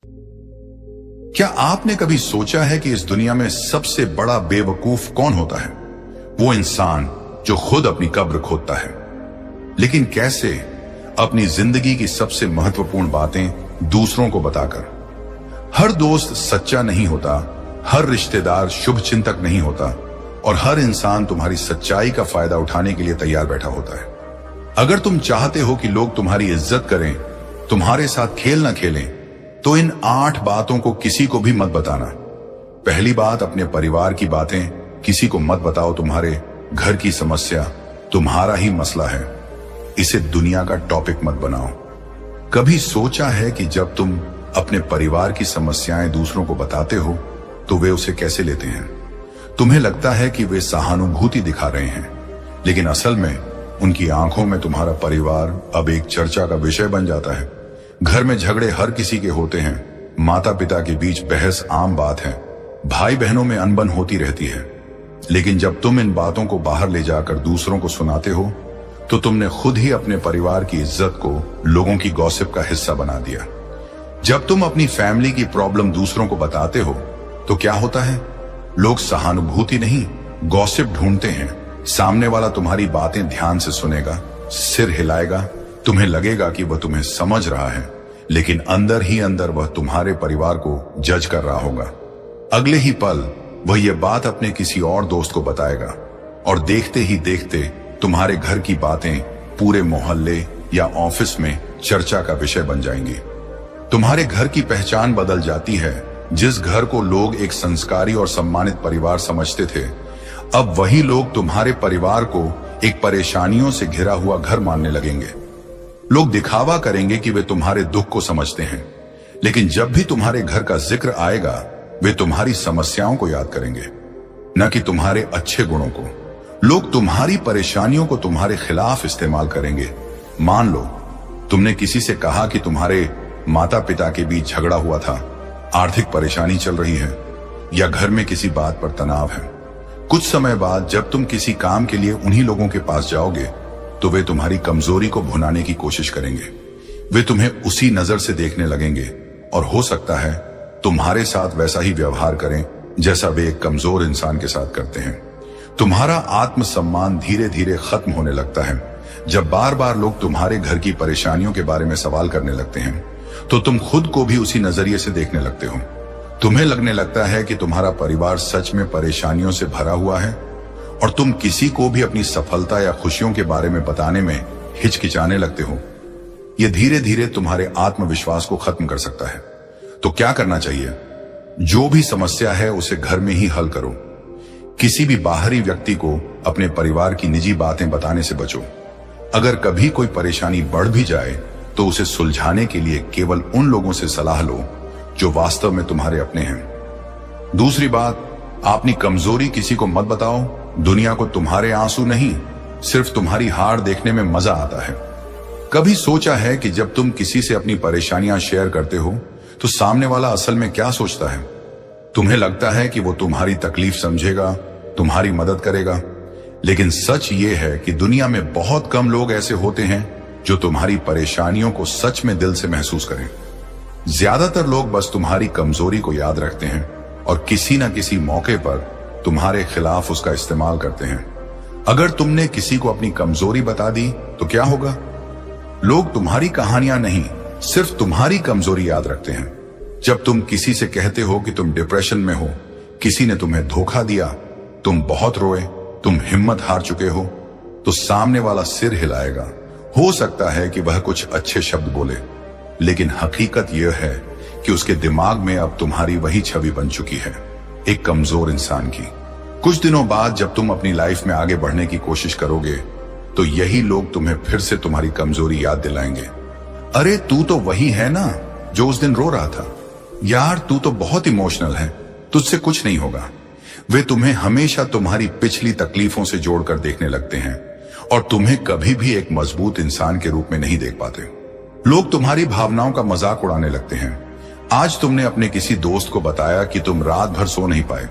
क्या आपने कभी सोचा है कि इस दुनिया में सबसे बड़ा बेवकूफ कौन होता है? वो इंसान जो खुद अपनी कब्र खोदता है। लेकिन कैसे? अपनी जिंदगी की सबसे महत्वपूर्ण बातें दूसरों को बताकर। हर दोस्त सच्चा नहीं होता, हर रिश्तेदार शुभ चिंतक नहीं होता, और हर इंसान तुम्हारी सच्चाई का फायदा उठाने के लिए तैयार बैठा होता है। अगर तुम चाहते हो कि लोग तुम्हारी इज्जत करें, तुम्हारे साथ खेल ना खेलें, तो इन 8 बातों को किसी को भी मत बताना। पहली बात, अपने परिवार की बातें किसी को मत बताओ। तुम्हारे घर की समस्या तुम्हारा ही मसला है, इसे दुनिया का टॉपिक मत बनाओ। कभी सोचा है कि जब तुम अपने परिवार की समस्याएं दूसरों को बताते हो तो वे उसे कैसे लेते हैं? तुम्हें लगता है कि वे सहानुभूति दिखा रहे हैं, लेकिन असल में उनकी आंखों में तुम्हारा परिवार अब एक चर्चा का विषय बन जाता है। घर में झगड़े हर किसी के होते हैं, माता पिता के बीच बहस आम बात है, भाई बहनों में अनबन होती रहती है। लेकिन जब तुम इन बातों को बाहर ले जाकर दूसरों को सुनाते हो तो तुमने खुद ही अपने परिवार की इज्जत को लोगों की गॉसिप का हिस्सा बना दिया। जब तुम अपनी फैमिली की प्रॉब्लम दूसरों को बताते हो तो क्या होता है? लोग सहानुभूति नहीं, गॉसिप ढूंढते हैं। सामने वाला तुम्हारी बातें ध्यान से सुनेगा, सिर हिलाएगा, तुम्हें लगेगा कि वह तुम्हें समझ रहा है, लेकिन अंदर ही अंदर वह तुम्हारे परिवार को जज कर रहा होगा। अगले ही पल वह यह बात अपने किसी और दोस्त को बताएगा, और देखते ही देखते तुम्हारे घर की बातें पूरे मोहल्ले या ऑफिस में चर्चा का विषय बन जाएंगी। तुम्हारे घर की पहचान बदल जाती है। जिस घर को लोग एक संस्कारी और सम्मानित परिवार समझते थे, अब वही लोग तुम्हारे परिवार को एक परेशानियों से घिरा हुआ घर मानने लगेंगे। लोग दिखावा करेंगे कि वे तुम्हारे दुख को समझते हैं, लेकिन जब भी तुम्हारे घर का जिक्र आएगा, वे तुम्हारी समस्याओं को याद करेंगे, न कि तुम्हारे अच्छे गुणों को। लोग तुम्हारी परेशानियों को तुम्हारे खिलाफ इस्तेमाल करेंगे। मान लो तुमने किसी से कहा कि तुम्हारे माता पिता के बीच झगड़ा हुआ था, आर्थिक परेशानी चल रही है, या घर में किसी बात पर तनाव है। कुछ समय बाद जब तुम किसी काम के लिए उन्हीं लोगों के पास जाओगे तो वे तुम्हारी कमजोरी को भुनाने की कोशिश करेंगे। वे तुम्हें उसी नजर से देखने लगेंगे, और हो सकता है तुम्हारे साथ वैसा ही व्यवहार करें जैसा वे एक कमजोर इंसान के साथ करते हैं। तुम्हारा आत्मसम्मान धीरे धीरे खत्म होने लगता है। जब बार बार लोग तुम्हारे घर की परेशानियों के बारे में सवाल करने लगते हैं तो तुम खुद को भी उसी नजरिए से देखने लगते हो। तुम्हें लगने लगता है कि तुम्हारा परिवार सच में परेशानियों से भरा हुआ है, और तुम किसी को भी अपनी सफलता या खुशियों के बारे में बताने में हिचकिचाने लगते हो। यह धीरे धीरे तुम्हारे आत्मविश्वास को खत्म कर सकता है। तो क्या करना चाहिए? जो भी समस्या है उसे घर में ही हल करो। किसी भी बाहरी व्यक्ति को अपने परिवार की निजी बातें बताने से बचो। अगर कभी कोई परेशानी बढ़ भी जाए तो उसे सुलझाने के लिए केवल उन लोगों से सलाह लो जो वास्तव में तुम्हारे अपने हैं। दूसरी बात, अपनी कमजोरी किसी को मत बताओ। दुनिया को तुम्हारे आंसू नहीं, सिर्फ तुम्हारी हार देखने में मजा आता है। कभी सोचा है कि जब तुम किसी से अपनी परेशानियां शेयर करते हो तो सामने वाला असल में क्या सोचता है? तुम्हें लगता है कि वो तुम्हारी तकलीफ समझेगा, तुम्हारी मदद करेगा, लेकिन सच ये है कि दुनिया में बहुत कम लोग ऐसे होते हैं जो तुम्हारी परेशानियों को सच में दिल से महसूस करें। ज्यादातर लोग बस तुम्हारी कमजोरी को याद रखते हैं और किसी न किसी मौके पर तुम्हारे खिलाफ उसका इस्तेमाल करते हैं। अगर तुमने किसी को अपनी कमजोरी बता दी तो क्या होगा? लोग तुम्हारी कहानियां नहीं, सिर्फ तुम्हारी कमजोरी याद रखते हैं। जब तुम किसी से कहते हो कि तुम डिप्रेशन में हो, किसी ने तुम्हें धोखा दिया, तुम बहुत रोए, तुम हिम्मत हार चुके हो, तो सामने वाला सिर हिलाएगा। हो सकता है कि वह कुछ अच्छे शब्द बोले, लेकिन हकीकत यह है कि उसके दिमाग में अब तुम्हारी वही छवि बन चुकी है, एक कमजोर इंसान की। कुछ दिनों बाद जब तुम अपनी लाइफ में आगे बढ़ने की कोशिश करोगे तो यही लोग तुम्हें फिर से तुम्हारी कमजोरी याद दिलाएंगे। अरे तू तो वही है ना जो उस दिन रो रहा था, यार तू तो बहुत इमोशनल है, तुझसे कुछ नहीं होगा। वे तुम्हें हमेशा तुम्हारी पिछली तकलीफों से जोड़कर देखने लगते हैं और तुम्हें कभी भी एक मजबूत इंसान के रूप में नहीं देख पाते। लोग तुम्हारी भावनाओं का मजाक उड़ाने लगते हैं। आज तुमने अपने किसी दोस्त को बताया कि तुम रात भर सो नहीं पाए,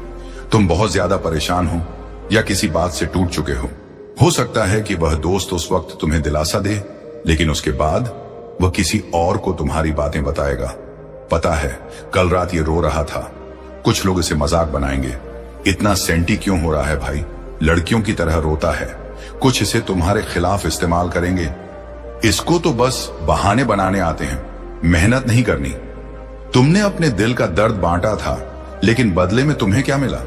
तुम बहुत ज्यादा परेशान हो या किसी बात से टूट चुके हो सकता है कि वह दोस्त उस वक्त तुम्हें दिलासा दे, लेकिन उसके बाद वह किसी और को तुम्हारी बातें बताएगा। पता है कल रात ये रो रहा था। कुछ लोग इसे मजाक बनाएंगे, इतना सेंटी क्यों हो रहा है भाई, लड़कियों की तरह रोता है। कुछ इसे तुम्हारे खिलाफ इस्तेमाल करेंगे। इसको तो बस बहाने बनाने आते हैं, मेहनत नहीं करनी। तुमने अपने दिल का दर्द बांटा था, लेकिन बदले में तुम्हें क्या मिला?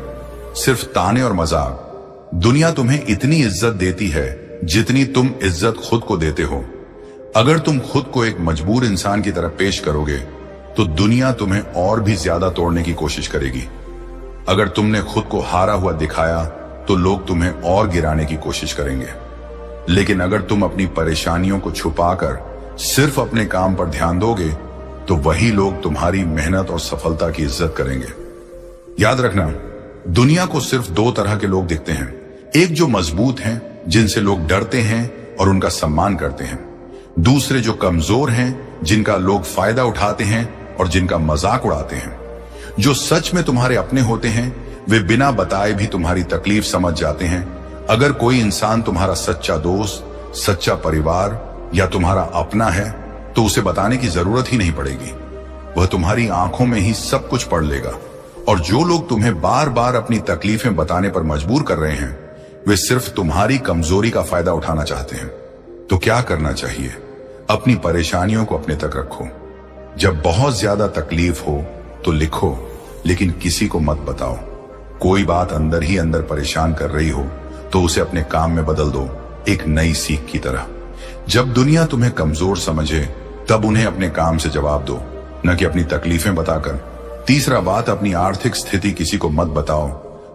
सिर्फ ताने और मजाक। दुनिया तुम्हें इतनी इज्जत देती है जितनी तुम इज्जत खुद को देते हो। अगर तुम खुद को एक मजबूर इंसान की तरह पेश करोगे तो दुनिया तुम्हें और भी ज्यादा तोड़ने की कोशिश करेगी। अगर तुमने खुद को हारा हुआ दिखाया तो लोग तुम्हें और गिराने की कोशिश करेंगे। लेकिन अगर तुम अपनी परेशानियों को छुपाकर सिर्फ अपने काम पर ध्यान दोगे तो वही लोग तुम्हारी मेहनत और सफलता की इज्जत करेंगे। याद रखना, दुनिया को सिर्फ दो तरह के लोग दिखते हैं। एक जो मजबूत हैं, जिनसे लोग डरते हैं और उनका सम्मान करते हैं। दूसरे जो कमजोर हैं, जिनका लोग फायदा उठाते हैं और जिनका मजाक उड़ाते हैं। जो सच में तुम्हारे अपने होते हैं, वे बिना बताए भी तुम्हारी तकलीफ समझ जाते हैं। अगर कोई इंसान तुम्हारा सच्चा दोस्त, सच्चा परिवार या तुम्हारा अपना है तो उसे बताने की जरूरत ही नहीं पड़ेगी। वह तुम्हारी आंखों में ही सब कुछ पढ़ लेगा। और जो लोग तुम्हें बार बार अपनी तकलीफें बताने पर मजबूर कर रहे हैं, वे सिर्फ तुम्हारी कमजोरी का फायदा उठाना चाहते हैं। तो क्या करना चाहिए? अपनी परेशानियों को अपने तक रखो। जब बहुत ज्यादा तकलीफ हो तो लिखो, लेकिन किसी को मत बताओ। कोई बात अंदर ही अंदर परेशान कर रही हो तो उसे अपने काम में बदल दो, एक नई सीख की तरह। जब दुनिया तुम्हें कमजोर समझे तब उन्हें अपने काम से जवाब दो, न कि अपनी तकलीफें बताकर। तीसरा बात, अपनी आर्थिक स्थिति किसी को मत बताओ।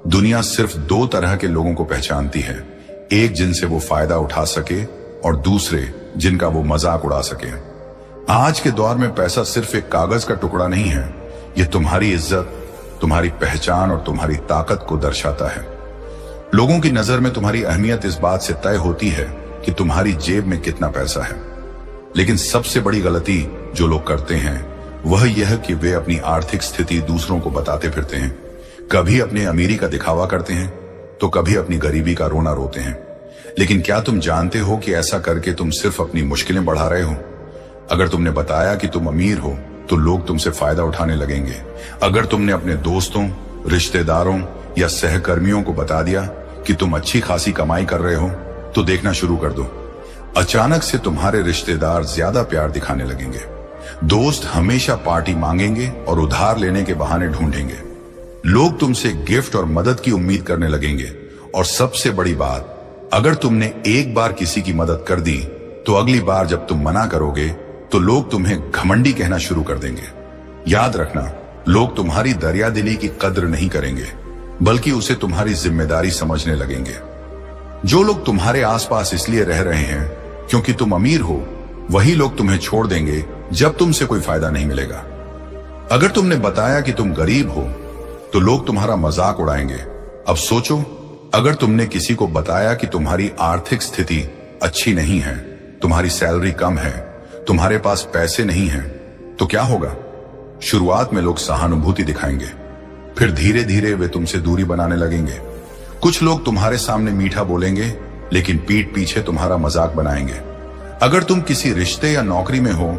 दुनिया सिर्फ दो तरह के लोगों को पहचानती है, एक जिनसे वो फायदा उठा सके और दूसरे जिनका वो मजाक उड़ा सके। आज के दौर में पैसा सिर्फ एक कागज का टुकड़ा नहीं है, ये तुम्हारी इज्जत, तुम्हारी पहचान और तुम्हारी ताकत को दर्शाता है। लोगों की नजर में तुम्हारी अहमियत इस बात से तय होती है कि तुम्हारी जेब में कितना पैसा है। लेकिन सबसे बड़ी गलती जो लोग करते हैं वह यह कि वे अपनी आर्थिक स्थिति दूसरों को बताते फिरते हैं। कभी अपने अमीरी का दिखावा करते हैं तो कभी अपनी गरीबी का रोना रोते हैं। लेकिन क्या तुम जानते हो कि ऐसा करके तुम सिर्फ अपनी मुश्किलें बढ़ा रहे हो? अगर तुमने बताया कि तुम अमीर हो तो लोग तुमसे फायदा उठाने लगेंगे। अगर तुमने अपने दोस्तों, रिश्तेदारों या सहकर्मियों को बता दिया कि तुम अच्छी खासी कमाई कर रहे हो तो देखना शुरू कर दो, अचानक से तुम्हारे रिश्तेदार ज्यादा प्यार दिखाने लगेंगे। दोस्त हमेशा पार्टी मांगेंगे और उधार लेने के बहाने ढूंढेंगे। लोग तुमसे गिफ्ट और मदद की उम्मीद करने लगेंगे। और सबसे बड़ी बात, अगर तुमने एक बार किसी की मदद कर दी तो अगली बार जब तुम मना करोगे तो लोग तुम्हें घमंडी कहना शुरू कर देंगे। याद रखना, लोग तुम्हारी दरियादिली की कद्र नहीं करेंगे, बल्कि उसे तुम्हारी जिम्मेदारी समझने लगेंगे। जो लोग तुम्हारे आसपास इसलिए रह रहे हैं क्योंकि तुम अमीर हो, वही लोग तुम्हें छोड़ देंगे जब तुमसे कोई फायदा नहीं मिलेगा। अगर तुमने बताया कि तुम गरीब हो तो लोग तुम्हारा मजाक उड़ाएंगे। अब सोचो, अगर तुमने किसी को बताया कि तुम्हारी आर्थिक स्थिति अच्छी नहीं है, तुम्हारी सैलरी कम है, तुम्हारे पास पैसे नहीं हैं, तो क्या होगा? शुरुआत में लोग सहानुभूति दिखाएंगे, फिर धीरे धीरे वे तुमसे दूरी बनाने लगेंगे। कुछ लोग तुम्हारे सामने मीठा बोलेंगे, लेकिन पीठ पीछे तुम्हारा मजाक बनाएंगे। अगर तुम किसी रिश्ते या नौकरी में हो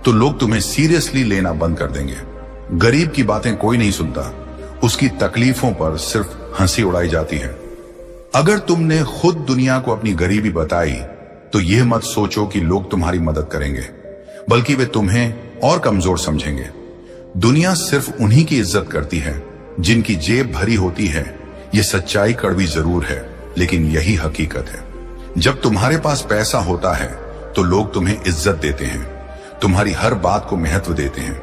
तो लोग तुम्हें सीरियसली लेना बंद कर देंगे। गरीब की बातें कोई नहीं सुनता, उसकी तकलीफों पर सिर्फ हंसी उड़ाई जाती है। अगर तुमने खुद दुनिया को अपनी गरीबी बताई तो यह मत सोचो कि लोग तुम्हारी मदद करेंगे, बल्कि वे तुम्हें और कमजोर समझेंगे। दुनिया सिर्फ उन्हीं की इज्जत करती है जिनकी जेब भरी होती है। यह सच्चाई कड़वी जरूर है, लेकिन यही हकीकत है। जब तुम्हारे पास पैसा होता है तो लोग तुम्हें इज्जत देते हैं, तुम्हारी हर बात को महत्व देते हैं।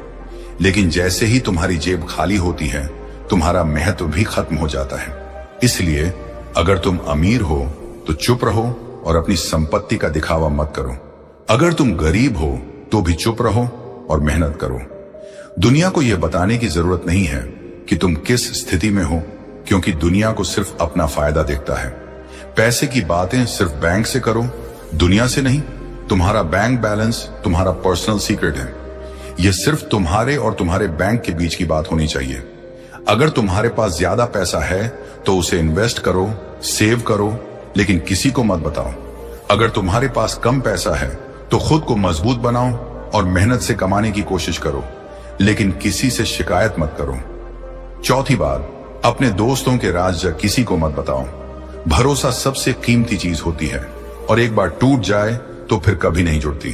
लेकिन जैसे ही तुम्हारी जेब खाली होती है, तुम्हारा महत्व भी खत्म हो जाता है। इसलिए अगर तुम अमीर हो तो चुप रहो और अपनी संपत्ति का दिखावा मत करो। अगर तुम गरीब हो तो भी चुप रहो और मेहनत करो। दुनिया को यह बताने की जरूरत नहीं है कि तुम किस स्थिति में हो, क्योंकि दुनिया को सिर्फ अपना फायदा देखता है। पैसे की बातें सिर्फ बैंक से करो, दुनिया से नहीं। तुम्हारा बैंक बैलेंस तुम्हारा पर्सनल सीक्रेट है। यह सिर्फ तुम्हारे और तुम्हारे बैंक के बीच की बात होनी चाहिए। अगर तुम्हारे पास ज्यादा पैसा है तो उसे इन्वेस्ट करो, सेव करो, लेकिन किसी को मत बताओ। अगर तुम्हारे पास कम पैसा है तो खुद को मजबूत बनाओ और मेहनत से कमाने की कोशिश करो। लेकिन किसी से शिकायत मत करो। चौथी बात, अपने दोस्तों के राज किसी को मत बताओ। भरोसा सबसे कीमती चीज होती है और एक बार टूट जाए तो फिर कभी नहीं जुड़ती।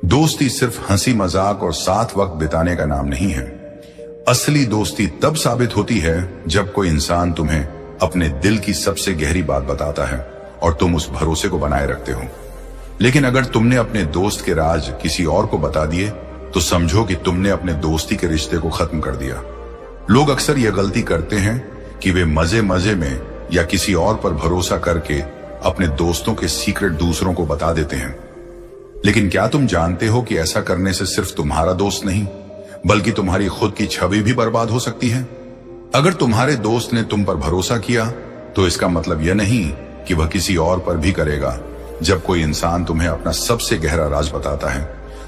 दोस्ती सिर्फ हंसी मजाक और साथ वक्त बिताने का नाम नहीं है। असली दोस्ती तब साबित होती है जब कोई इंसान तुम्हें अपने दिल की सबसे गहरी बात बताता है और तुम उस भरोसे को बनाए रखते हो। लेकिन अगर तुमने अपने दोस्त के राज किसी और को बता दिए तो समझो कि तुमने अपने दोस्ती के रिश्ते को खत्म कर दिया। लोग अक्सर यह गलती करते हैं कि वे मजे मजे में या किसी और पर भरोसा करके अपने दोस्तों के सीक्रेट दूसरों को बता देते हैं। लेकिन क्या तुम जानते हो कि ऐसा करने से सिर्फ तुम्हारा दोस्त नहीं बल्कि तुम्हारी खुद की छवि भी बर्बाद हो सकती है। अगर तुम्हारे दोस्त ने तुम पर भरोसा किया तो इसका मतलब यह नहीं कि वह किसी और पर भी करेगा। जब कोई इंसान तुम्हें अपना सबसे गहरा राज बताता है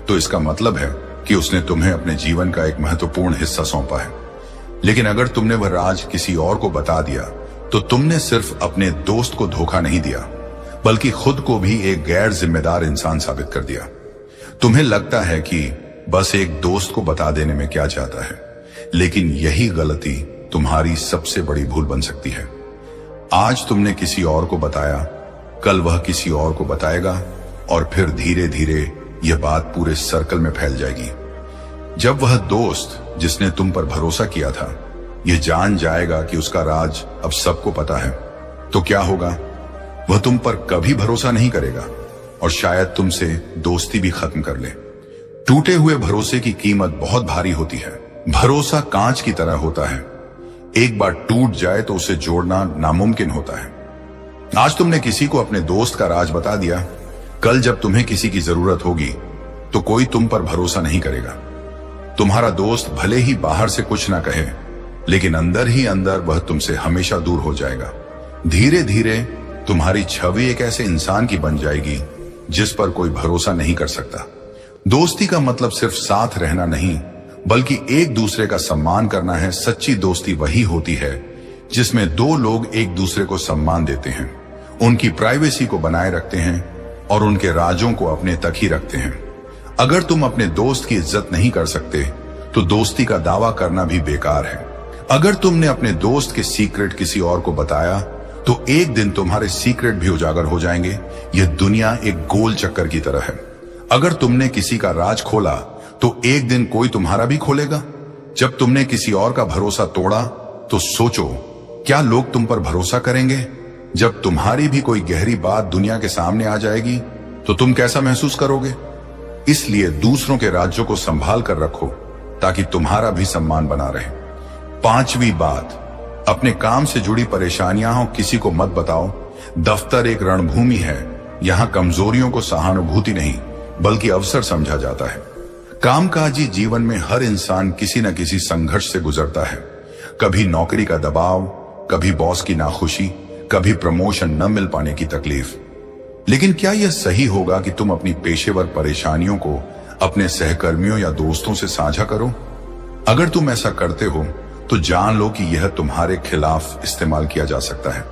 तो इसका मतलब है कि उसने तुम्हें अपने जीवन का एक महत्वपूर्ण हिस्सा सौंपा है। लेकिन अगर तुमने वह राज किसी और को बता दिया तो तुमने सिर्फ अपने दोस्त को धोखा नहीं दिया बल्कि खुद को भी एक गैर जिम्मेदार इंसान साबित कर दिया। तुम्हें लगता है कि बस एक दोस्त को बता देने में क्या जाता है, लेकिन यही गलती तुम्हारी सबसे बड़ी भूल बन सकती है। आज तुमने किसी और को बताया, कल वह किसी और को बताएगा और फिर धीरे धीरे यह बात पूरे सर्कल में फैल जाएगी। जब वह दोस्त जिसने तुम पर भरोसा किया था यह जान जाएगा कि उसका राज अब सबको पता है तो क्या होगा? वह तुम पर कभी भरोसा नहीं करेगा और शायद तुमसे दोस्ती भी खत्म कर ले। टूटे हुए भरोसे की कीमत बहुत भारी होती है। भरोसा कांच की तरह होता है, एक बार टूट जाए तो उसे जोड़ना नामुमकिन होता है। आज तुमने किसी को अपने दोस्त का राज बता दिया, कल जब तुम्हें किसी की जरूरत होगी तो कोई तुम पर भरोसा नहीं करेगा। तुम्हारा दोस्त भले ही बाहर से कुछ ना कहे लेकिन अंदर ही अंदर वह तुमसे हमेशा दूर हो जाएगा। धीरे धीरे तुम्हारी छवि एक ऐसे इंसान की बन जाएगी जिस पर कोई भरोसा नहीं कर सकता। दोस्ती का मतलब सिर्फ साथ रहना नहीं बल्कि एक दूसरे का सम्मान करना है। सच्ची दोस्ती वही होती है जिसमें दो लोग एक दूसरे को सम्मान देते हैं, उनकी प्राइवेसी को बनाए रखते हैं और उनके राजों को अपने तक ही रखते हैं। अगर तुम अपने दोस्त की इज्जत नहीं कर सकते तो दोस्ती का दावा करना भी बेकार है। अगर तुमने अपने दोस्त के सीक्रेट किसी और को बताया तो एक दिन तुम्हारे सीक्रेट भी उजागर हो जाएंगे। यह दुनिया एक गोल चक्कर की तरह है। अगर तुमने किसी का राज खोला तो एक दिन कोई तुम्हारा भी खोलेगा। जब तुमने किसी और का भरोसा तोड़ा तो सोचो, क्या लोग तुम पर भरोसा करेंगे? जब तुम्हारी भी कोई गहरी बात दुनिया के सामने आ जाएगी तो तुम कैसा महसूस करोगे? इसलिए दूसरों के राज्यों को संभाल कर रखो ताकि तुम्हारा भी सम्मान बना रहे। पांचवी बात, अपने काम से जुड़ी परेशानियां हो किसी को मत बताओ। दफ्तर एक रणभूमि है, यहां कमजोरियों को सहानुभूति नहीं बल्कि अवसर समझा जाता है। कामकाजी जीवन में हर इंसान किसी न किसी संघर्ष से गुजरता है। कभी नौकरी का दबाव, कभी बॉस की नाखुशी, कभी प्रमोशन न मिल पाने की तकलीफ। लेकिन क्या यह सही होगा कि तुम अपनी पेशेवर परेशानियों को अपने सहकर्मियों या दोस्तों से साझा करो? अगर तुम ऐसा करते हो तो जान लो कि यह तुम्हारे खिलाफ इस्तेमाल किया जा सकता है।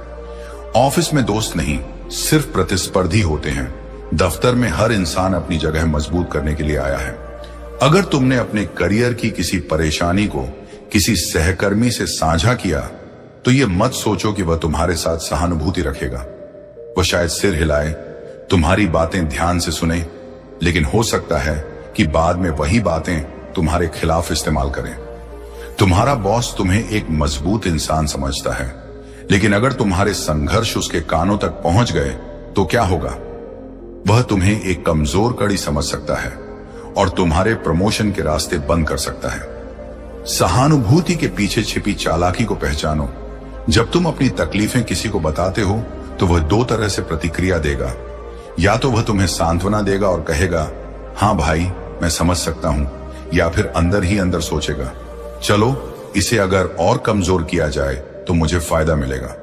ऑफिस में दोस्त नहीं, सिर्फ प्रतिस्पर्धी होते हैं। दफ्तर में हर इंसान अपनी जगह मजबूत करने के लिए आया है। अगर तुमने अपने करियर की किसी परेशानी को किसी सहकर्मी से साझा किया तो यह मत सोचो कि वह तुम्हारे साथ सहानुभूति रखेगा। वह शायद सिर हिलाए, तुम्हारी बातें ध्यान से सुने, लेकिन हो सकता है कि बाद में वही बातें तुम्हारे खिलाफ इस्तेमाल करें। तुम्हारा बॉस तुम्हें एक मजबूत इंसान समझता है, लेकिन अगर तुम्हारे संघर्ष उसके कानों तक पहुंच गए तो क्या होगा? वह तुम्हें एक कमजोर कड़ी समझ सकता है और तुम्हारे प्रमोशन के रास्ते बंद कर सकता है। सहानुभूति के पीछे छिपी चालाकी को पहचानो। जब तुम अपनी तकलीफें किसी को बताते हो तो वह दो तरह से प्रतिक्रिया देगा। या तो वह तुम्हें सांत्वना देगा और कहेगा, हाँ भाई मैं समझ सकता हूं, या फिर अंदर ही अंदर सोचेगा, चलो इसे अगर और कमजोर किया जाए तो मुझे फायदा मिलेगा।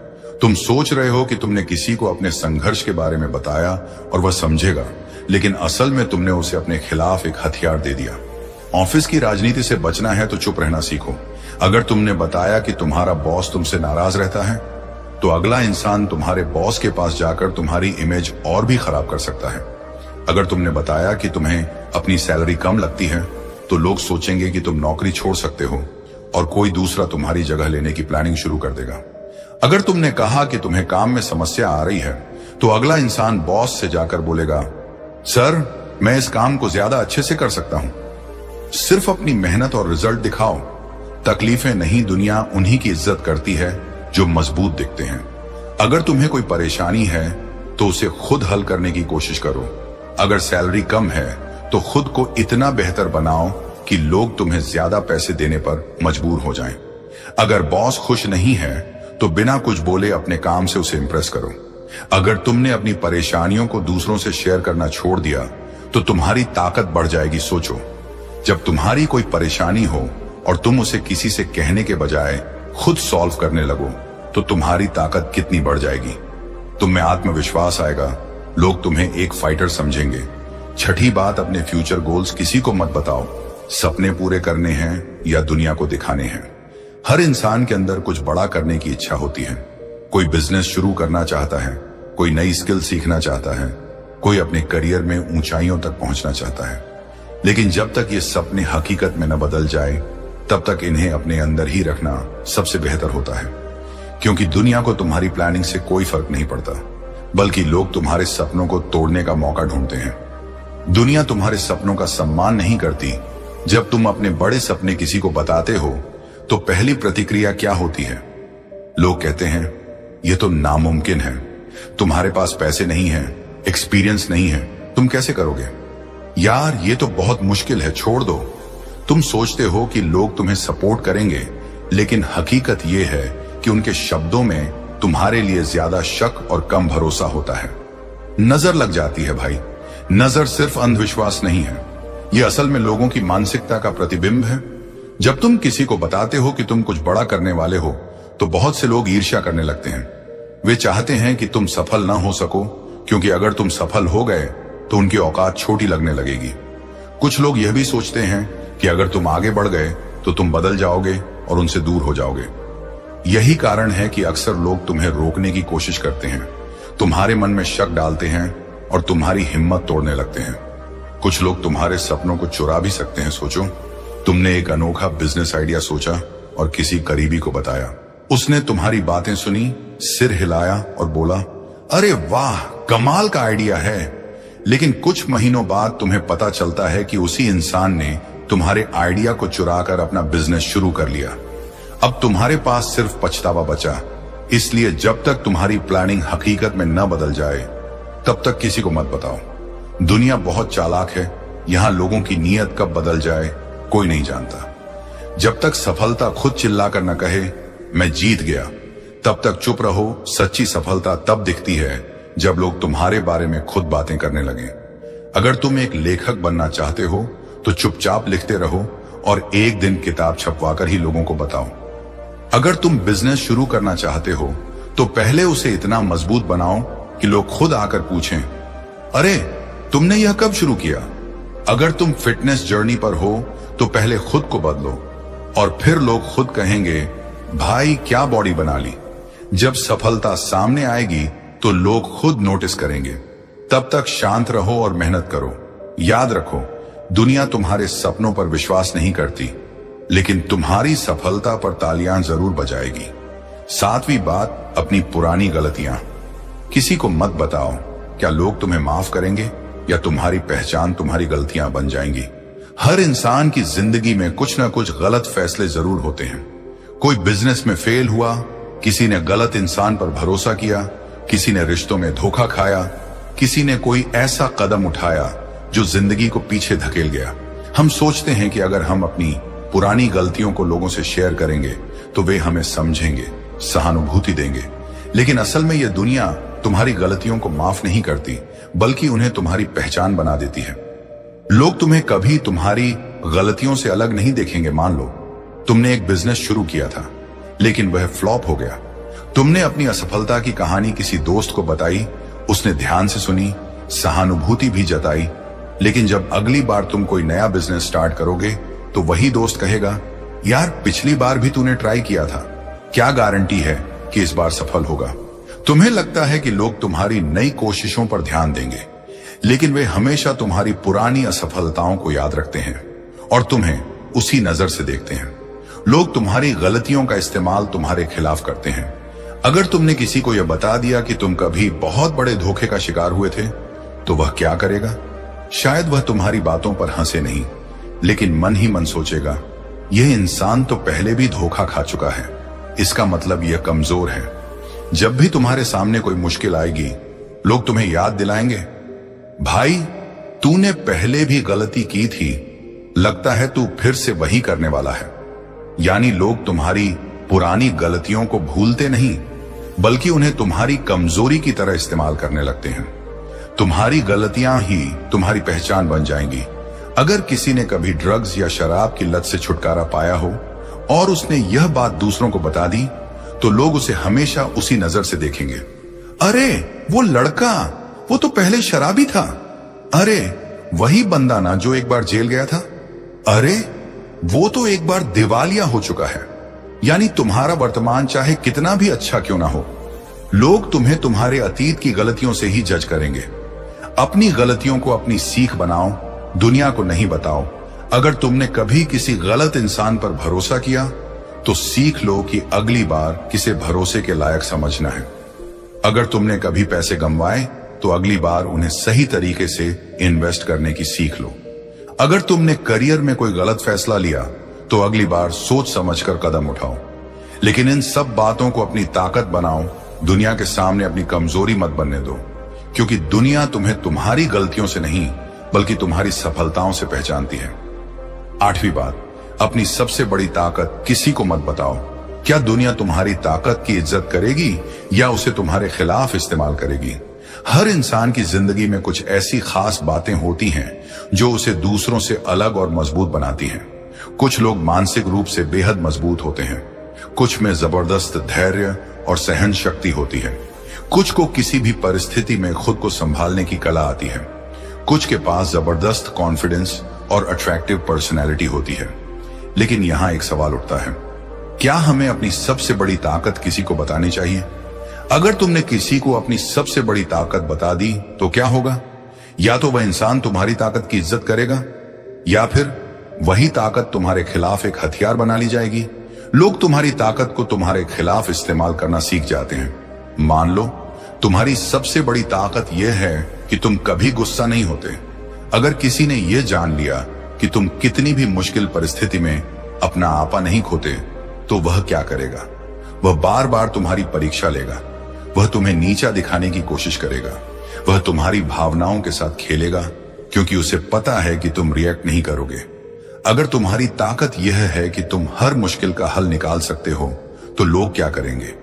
तुम सोच रहे हो कि तुमने किसी को अपने संघर्ष के बारे में बताया और वह समझेगा, लेकिन असल में तुमने उसे अपने खिलाफ एक हथियार दे दिया। ऑफिस की राजनीति से बचना है तो चुप रहना सीखो। अगर तुमने बताया कि तुम्हारा बॉस तुमसे नाराज रहता है तो अगला इंसान तुम्हारे बॉस के पास जाकर तुम्हारी इमेज और भी खराब कर सकता है। अगर तुमने बताया कि तुम्हें अपनी सैलरी कम लगती है तो लोग सोचेंगे कि तुम नौकरी छोड़ सकते हो और कोई दूसरा तुम्हारी जगह लेने की प्लानिंग शुरू कर देगा। अगर तुमने कहा कि तुम्हें काम में समस्या आ रही है, तो अगला इंसान बॉस से जाकर बोलेगा, सर मैं इस काम को ज्यादा अच्छे से कर सकता हूं। सिर्फ अपनी मेहनत और रिजल्ट दिखाओ। तकलीफें नहीं, दुनिया उन्हीं की इज्जत करती है जो मजबूत दिखते हैं। अगर तुम्हें कोई परेशानी है तो उसे खुद हल करने की कोशिश करो। अगर सैलरी कम है तो खुद को इतना बेहतर बनाओ कि लोग तुम्हें ज्यादा पैसे देने पर मजबूर हो जाएं। अगर बॉस खुश नहीं है तो बिना कुछ बोले अपने काम से उसे इंप्रेस करो। अगर तुमने अपनी परेशानियों को दूसरों से शेयर करना छोड़ दिया तो तुम्हारी ताकत बढ़ जाएगी। सोचो, जब तुम्हारी कोई परेशानी हो और तुम उसे किसी से कहने के बजाय खुद सॉल्व करने लगो तो तुम्हारी ताकत कितनी बढ़ जाएगी। तुम में आत्मविश्वास आएगा, लोग तुम्हें एक फाइटर समझेंगे। छठी बात, अपने फ्यूचर गोल्स किसी को मत बताओ। सपने पूरे करने हैं या दुनिया को दिखाने हैं। हर इंसान के अंदर कुछ बड़ा करने की इच्छा होती है। कोई बिजनेस शुरू करना चाहता है, कोई नई स्किल सीखना चाहता है, कोई अपने करियर में ऊंचाइयों तक पहुंचना चाहता है। लेकिन जब तक ये सपने हकीकत में न बदल जाए तब तक इन्हें अपने अंदर ही रखना सबसे बेहतर होता है। क्योंकि दुनिया को तुम्हारी प्लानिंग से कोई फर्क नहीं पड़ता, बल्कि लोग तुम्हारे सपनों को तोड़ने का मौका ढूंढते हैं। दुनिया तुम्हारे सपनों का सम्मान नहीं करती। जब तुम अपने बड़े सपने किसी को बताते हो तो पहली प्रतिक्रिया क्या होती है? लोग कहते हैं, यह तो नामुमकिन है, तुम्हारे पास पैसे नहीं है, एक्सपीरियंस नहीं है, तुम कैसे करोगे? यार ये तो बहुत मुश्किल है, छोड़ दो। तुम सोचते हो कि लोग तुम्हें सपोर्ट करेंगे, लेकिन हकीकत यह है कि उनके शब्दों में तुम्हारे लिए ज्यादा शक और कम भरोसा होता है। नजर लग जाती है भाई। नजर सिर्फ अंधविश्वास नहीं है, यह असल में लोगों की मानसिकता का प्रतिबिंब है। जब तुम किसी को बताते हो कि तुम कुछ बड़ा करने वाले हो तो बहुत से लोग ईर्ष्या करने लगते हैं। वे चाहते हैं कि तुम सफल ना हो सको, क्योंकि अगर तुम सफल हो गए तो उनकी औकात छोटी लगने लगेगी। कुछ लोग यह भी सोचते हैं कि अगर तुम आगे बढ़ गए तो तुम बदल जाओगे और उनसे दूर हो जाओगे। यही कारण है कि अक्सर लोग तुम्हें रोकने की कोशिश करते हैं, तुम्हारे मन में शक डालते हैं और तुम्हारी हिम्मत तोड़ने लगते हैं। कुछ लोग तुम्हारे सपनों को चुरा भी सकते हैं। सोचो, तुमने एक अनोखा बिजनेस आइडिया सोचा और किसी करीबी को बताया। उसने तुम्हारी बातें सुनी, सिर हिलाया और बोला, अरे वाह कमाल का आइडिया है। लेकिन कुछ महीनों बाद तुम्हें पता चलता है कि उसी इंसान ने तुम्हारे आइडिया को चुराकर अपना बिजनेस शुरू कर लिया। अब तुम्हारे पास सिर्फ पछतावा बचा। इसलिए जब तक तुम्हारी प्लानिंग हकीकत में न बदल जाए तब तक किसी को मत बताओ। दुनिया बहुत चालाक है, यहां लोगों की नीयत कब बदल जाए कोई नहीं जानता। जब तक सफलता खुद चिल्लाकर न कहे मैं जीत गया, तब तक चुप रहो। सच्ची सफलता तब दिखती है जब लोग तुम्हारे बारे में खुद बातें करने लगे। अगर तुम एक लेखक बनना चाहते हो तो चुपचाप लिखते रहो और एक दिन किताब छपवाकर ही लोगों को बताओ। अगर तुम बिजनेस शुरू करना चाहते हो तो पहले उसे इतना मजबूत बनाओ कि लोग खुद आकर पूछें, अरे तुमने यह कब शुरू किया? अगर तुम फिटनेस जर्नी पर हो तो पहले खुद को बदलो और फिर लोग खुद कहेंगे, भाई क्या बॉडी बना ली। जब सफलता सामने आएगी तो लोग खुद नोटिस करेंगे। तब तक शांत रहो और मेहनत करो। याद रखो, दुनिया तुम्हारे सपनों पर विश्वास नहीं करती, लेकिन तुम्हारी सफलता पर तालियां जरूर बजाएगी। सातवीं बात, अपनी पुरानी गलतियां किसी को मत बताओ। क्या लोग तुम्हें माफ करेंगे या तुम्हारी पहचान तुम्हारी गलतियां बन जाएंगी? हर इंसान की जिंदगी में कुछ ना कुछ गलत फैसले जरूर होते हैं। कोई बिजनेस में फेल हुआ, किसी ने गलत इंसान पर भरोसा किया, किसी ने रिश्तों में धोखा खाया, किसी ने कोई ऐसा कदम उठाया जो जिंदगी को पीछे धकेल गया। हम सोचते हैं कि अगर हम अपनी पुरानी गलतियों को लोगों से शेयर करेंगे तो वे हमें समझेंगे, सहानुभूति देंगे। लेकिन असल में यह दुनिया तुम्हारी गलतियों को माफ नहीं करती, बल्कि उन्हें तुम्हारी पहचान बना देती है। लोग तुम्हें कभी तुम्हारी गलतियों से अलग नहीं देखेंगे। मान लो तुमने एक बिजनेस शुरू किया था लेकिन वह फ्लॉप हो गया। तुमने अपनी असफलता की कहानी किसी दोस्त को बताई, उसने ध्यान से सुनी, सहानुभूति भी जताई। लेकिन जब अगली बार तुम कोई नया बिजनेस स्टार्ट करोगे तो वही दोस्त कहेगा, यार पिछली बार भी तूने ट्राई किया था, क्या गारंटी है कि इस बार सफल होगा? तुम्हें लगता है कि लोग तुम्हारी नई कोशिशों पर ध्यान देंगे, लेकिन वे हमेशा तुम्हारी पुरानी असफलताओं को याद रखते हैं और तुम्हें उसी नजर से देखते हैं। लोग तुम्हारी गलतियों का इस्तेमाल तुम्हारे खिलाफ करते हैं। अगर तुमने किसी को यह बता दिया कि तुम कभी बहुत बड़े धोखे का शिकार हुए थे, तो वह क्या करेगा? शायद वह तुम्हारी बातों पर हंसे नहीं, लेकिन मन ही मन सोचेगा, यह इंसान तो पहले भी धोखा खा चुका है, इसका मतलब यह कमजोर है। जब भी तुम्हारे सामने कोई मुश्किल आएगी, लोग तुम्हें याद दिलाएंगे, भाई तूने पहले भी गलती की थी, लगता है तू फिर से वही करने वाला है। यानी लोग तुम्हारी पुरानी गलतियों को भूलते नहीं, बल्कि उन्हें तुम्हारी कमजोरी की तरह इस्तेमाल करने लगते हैं। तुम्हारी गलतियां ही तुम्हारी पहचान बन जाएंगी। अगर किसी ने कभी ड्रग्स या शराब की लत से छुटकारा पाया हो और उसने यह बात दूसरों को बता दी, तो लोग उसे हमेशा उसी नजर से देखेंगे। अरे वो लड़का, वो तो पहले शराबी था। अरे वही बंदा ना जो एक बार जेल गया था। अरे वो तो एक बार दिवालिया हो चुका है। यानी तुम्हारा वर्तमान चाहे कितना भी अच्छा क्यों ना हो, लोग तुम्हें तुम्हारे अतीत की गलतियों से ही जज करेंगे। अपनी गलतियों को अपनी सीख बनाओ, दुनिया को नहीं बताओ। अगर तुमने कभी किसी गलत इंसान पर भरोसा किया, तो सीख लो कि अगली बार किसे भरोसे के लायक समझना है। अगर तुमने कभी पैसे गंवाए, तो अगली बार उन्हें सही तरीके से इन्वेस्ट करने की सीख लो। अगर तुमने करियर में कोई गलत फैसला लिया, तो अगली बार सोच समझकर कदम उठाओ। लेकिन इन सब बातों को अपनी ताकत बनाओ, दुनिया के सामने अपनी कमजोरी मत बनने दो, क्योंकि दुनिया तुम्हें तुम्हारी गलतियों से नहीं, बल्कि तुम्हारी सफलताओं से पहचानती है। 8वीं बात, अपनी सबसे बड़ी ताकत किसी को मत बताओ। क्या दुनिया तुम्हारी ताकत की इज्जत करेगी या उसे तुम्हारे खिलाफ इस्तेमाल करेगी? हर इंसान की जिंदगी में कुछ ऐसी खास बातें होती हैं जो उसे दूसरों से अलग और मजबूत बनाती हैं। कुछ लोग मानसिक रूप से बेहद मजबूत होते हैं, कुछ में जबरदस्त धैर्य और सहन शक्ति होती है, कुछ को किसी भी परिस्थिति में खुद को संभालने की कला आती है, कुछ के पास जबरदस्त कॉन्फिडेंस और अट्रैक्टिव पर्सनैलिटी होती है। लेकिन यहां एक सवाल उठता है, क्या हमें अपनी सबसे बड़ी ताकत किसी को बतानी चाहिए? अगर तुमने किसी को अपनी सबसे बड़ी ताकत बता दी, तो क्या होगा? या तो वह इंसान तुम्हारी ताकत की इज्जत करेगा, या फिर वही ताकत तुम्हारे खिलाफ एक हथियार बना ली जाएगी। लोग तुम्हारी ताकत को तुम्हारे खिलाफ इस्तेमाल करना सीख जाते हैं। मान लो तुम्हारी सबसे बड़ी ताकत यह है कि तुम कभी गुस्सा नहीं होते। अगर किसी ने यह जान लिया कि तुम कितनी भी मुश्किल परिस्थिति में अपना आपा नहीं खोते, तो वह क्या करेगा? वह बार बार तुम्हारी परीक्षा लेगा, वह तुम्हें नीचा दिखाने की कोशिश करेगा, वह तुम्हारी भावनाओं के साथ खेलेगा, क्योंकि उसे पता है कि तुम रिएक्ट नहीं करोगे। अगर तुम्हारी ताकत यह है कि तुम हर मुश्किल का हल निकाल सकते हो, तो लोग क्या करेंगे?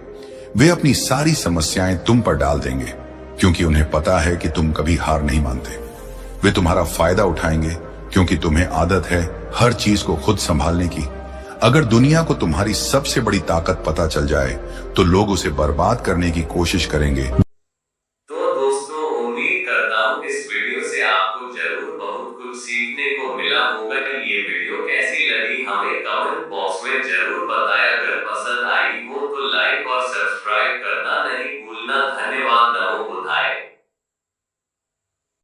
वे अपनी सारी समस्याएं तुम पर डाल देंगे, क्योंकि उन्हें पता है कि तुम कभी हार नहीं मानते। वे तुम्हारा फायदा उठाएंगे, क्योंकि तुम्हें आदत है हर चीज को खुद संभालने की। अगर दुनिया को तुम्हारी सबसे बड़ी ताकत पता चल जाए, तो लोग उसे बर्बाद करने की कोशिश करेंगे। तो दोस्तों, उम्मीद करता हूँ इस वीडियो से आपको जरूर बहुत कुछ सीखने को मिला होगा। ये वीडियो कैसी लगी हमें कमेंट बॉक्स में जरूर बताएं।